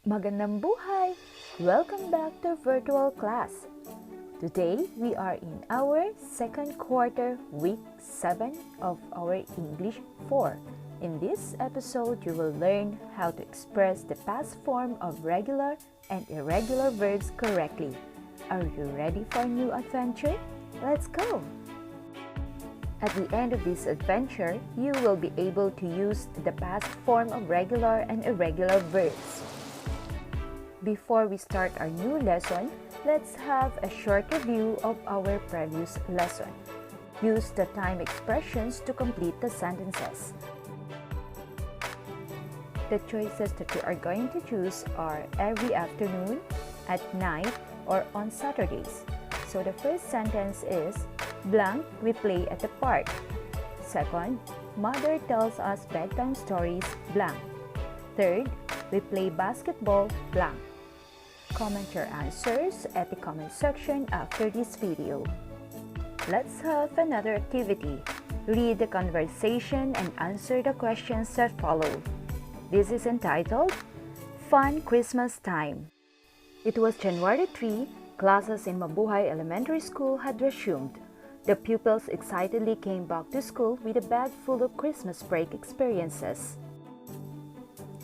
Magandang buhay! Welcome back to virtual class. Today, we are in our second quarter, week 7 of our English 4. In this episode, you will learn how to express the past form of regular and irregular verbs correctly. Are you ready for a new adventure? Let's go! At the end of this adventure, you will be able to use the past form of regular and irregular verbs. Before we start our new lesson, let's have a short review of our previous lesson. Use the time expressions to complete the sentences. The choices that you are going to choose are every afternoon, at night, or on Saturdays. So the first sentence is, blank, we play at the park. Second, mother tells us bedtime stories, blank. Third, we play basketball, blank. Comment your answers at the comment section after this video. Let's have another activity. Read the conversation and answer the questions that follow. This is entitled, Fun Christmas Time. It was January 3, classes in Mabuhay Elementary School had resumed. The pupils excitedly came back to school with a bag full of Christmas break experiences.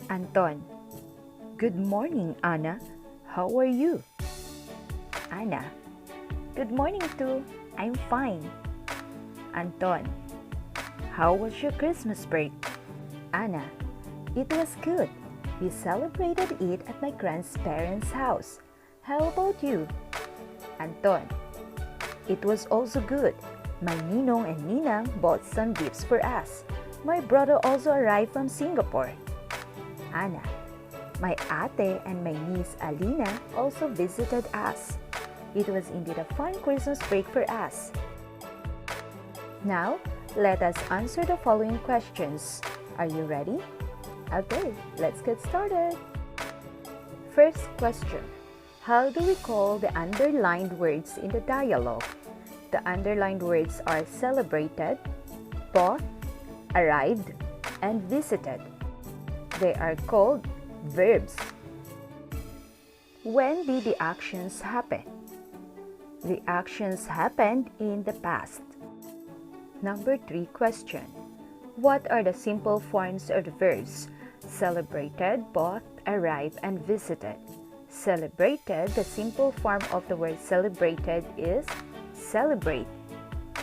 Anton: Good morning, Anna. How are you? Anna: Good morning too. I'm fine. Anton: How was your Christmas break? Anna: It was good. We celebrated it at my grandparents' house. How about you? Anton: It was also good. My ninong and ninang bought some gifts for us. My brother also arrived from Singapore. Anna: My ate and my niece Alina also visited us. It was indeed a fun Christmas break for us. Now, let us answer the following questions. Are you ready? Okay, let's get started. First question. How do we call the underlined words in the dialogue? The underlined words are celebrated, bought, arrived, and visited. They are called verbs. When did the actions happen? The actions happened in the past. Number 3 question. What are the simple forms of the verbs celebrated, bought, arrived, and visited? Celebrated, the simple form of the word celebrated is celebrate.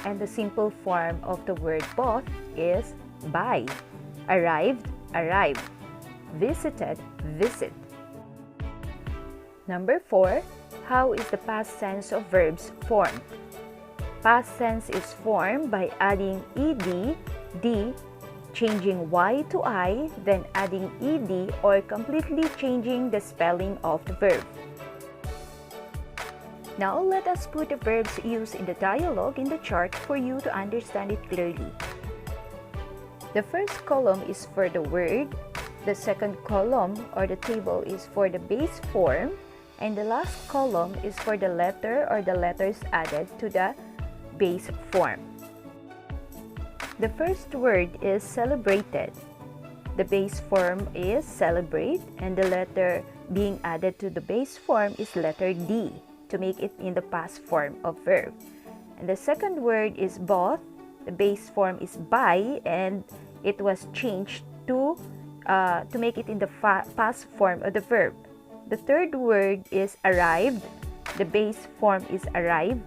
And the simple form of the word bought is buy. Arrived, arrive. Visited, visit. Number 4. How is the past tense of verbs formed? Past tense is formed by adding ed, d, changing y to I, then adding ed or completely changing the spelling of the verb. Now let us put the verbs used in the dialogue in the chart for you to understand it clearly. The first column is for the word, the second column or the table is for the base form, and the last column is for the letter or the letters added to the base form. The first word is celebrated. The base form is celebrate, and the letter being added to the base form is letter D to make it in the past form of verb. And the second word is bought. The base form is buy, and it was changed to make it in the past form of the verb. The third word is arrived. The base form is arrive,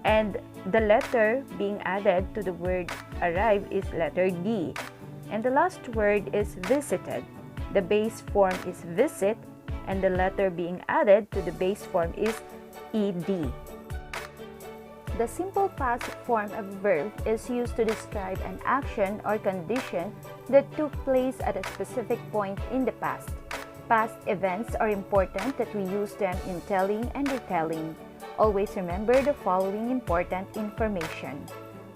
and the letter being added to the word arrive is letter D. And the last word is visited. The base form is visit, and the letter being added to the base form is ed. The simple past form of a verb is used to describe an action or condition that took place at a specific point in the past. Past events are important that we use them in telling and retelling. Always remember the following important information.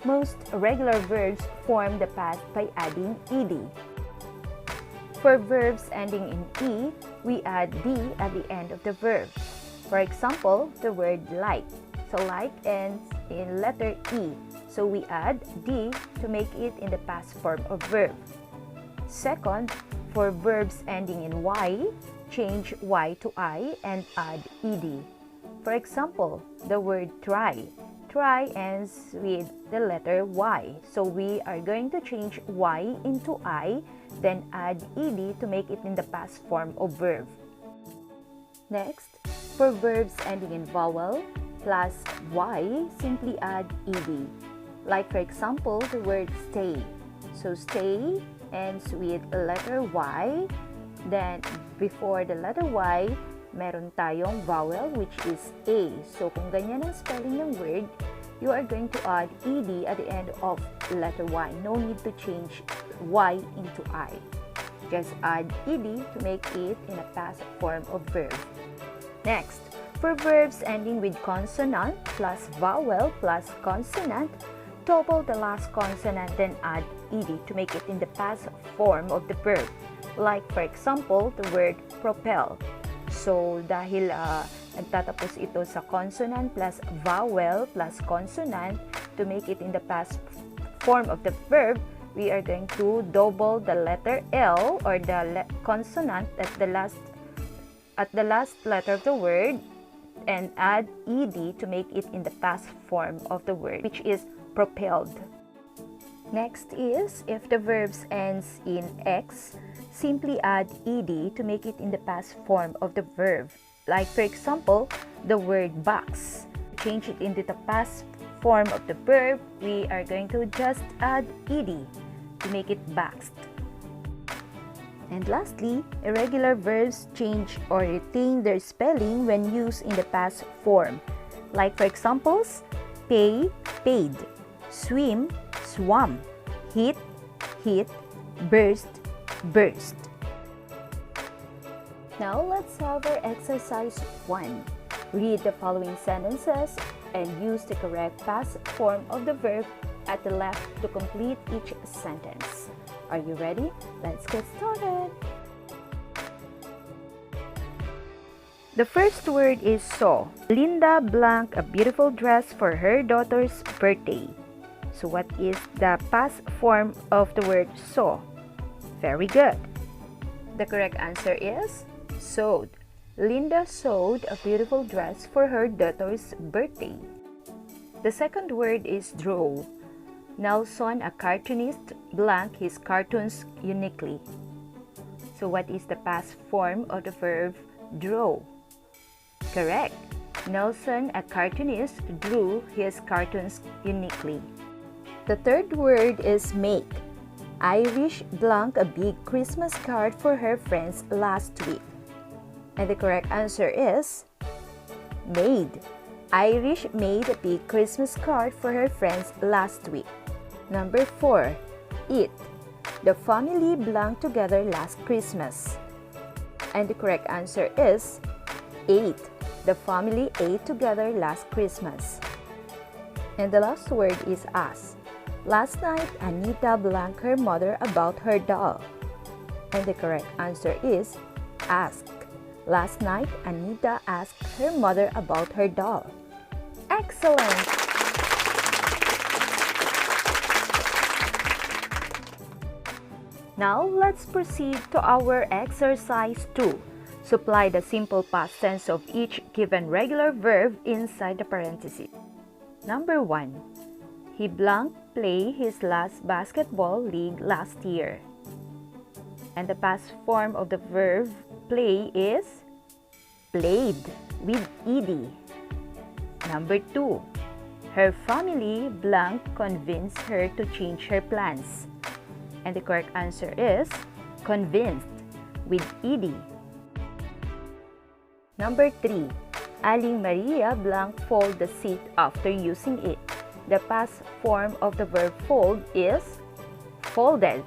Most regular verbs form the past by adding ed. For verbs ending in e, we add d at the end of the verb. For example, the word like. So like ends in letter e, so we add d to make it in the past form of verb. Second, for verbs ending in y, change Y to I and add ed. For example, the word try. Try ends with the letter Y. So we are going to change Y into I, then add ed to make it in the past form of verb. Next, for verbs ending in vowel plus Y, simply add ed. Like for example, the word stay. So stay ends with the letter Y. Then before the letter Y, meron tayong vowel which is A. So kung ganyan ang spelling ng word, you are going to add ed at the end of letter Y. No need to change Y into I. Just add ed to make it in a past form of verb. Next, for verbs ending with consonant plus vowel plus consonant, double the last consonant then add ed to make it in the past form of the verb. Like for example, the word propel. So dahil nagtatapos ito sa consonant plus vowel plus consonant, to make it in the past form of the verb, we are going to double the letter L or the consonant at the last letter of the word and add ed to make it in the past form of the word, which is propelled. Next is, if the verbs ends in X, simply add ed to make it in the past form of the verb. Like for example, the word box. To change it into the past form of the verb, we are going to just add ed to make it boxed. And lastly, irregular verbs change or retain their spelling when used in the past form. Like for examples, pay, paid, swim, swam, hit, hit, burst, burst. Now let's have our exercise 1. Read the following sentences and use the correct past form of the verb at the left to complete each sentence. Are you ready? Let's get started. The first word is saw. Linda blank a beautiful dress for her daughter's birthday. So what is the past form of the word saw? Very good. The correct answer is sewed. Linda sewed a beautiful dress for her daughter's birthday. The second word is draw. Nelson, a cartoonist, blank his cartoons uniquely. So what is the past form of the verb draw? Correct. Nelson, a cartoonist, drew his cartoons uniquely. The third word is make. Irish blank a big Christmas card for her friends last week. And the correct answer is made. Irish made a big Christmas card for her friends last week. Number 4. Eat. The family blank together last Christmas. And the correct answer is ate. The family ate together last Christmas. And the last word is ask. Last night, Anita blanked her mother about her doll. And the correct answer is ask. Last night, Anita asked her mother about her doll. Excellent! Now, let's proceed to our exercise 2. Supply the simple past tense of each given regular verb inside the parentheses. Number 1. He blank play his last basketball league last year. And the past form of the verb play is played with ed. Number 2. Her family blank convinced her to change her plans. And the correct answer is convinced with ed. Number 3. Aling Maria blank fold the seat after using it. The past form of the verb fold is folded.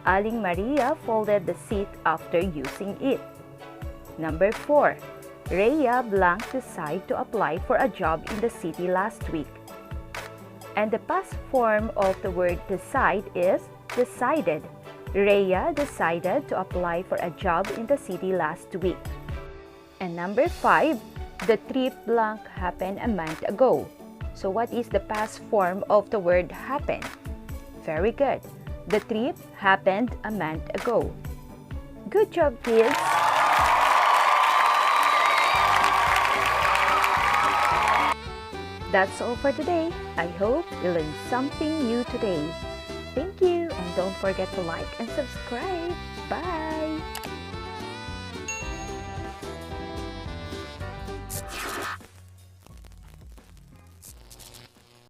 Aling Maria folded the seat after using it. Number 4. Rhea blank decided to apply for a job in the city last week. And the past form of the word decide is decided. Rhea decided to apply for a job in the city last week. And number 5. The trip blank happened a month ago. So what is the past form of the word happen? Very good. The trip happened a month ago. Good job, kids! That's all for today. I hope you learned something new today. Thank you, and don't forget to like and subscribe. Bye!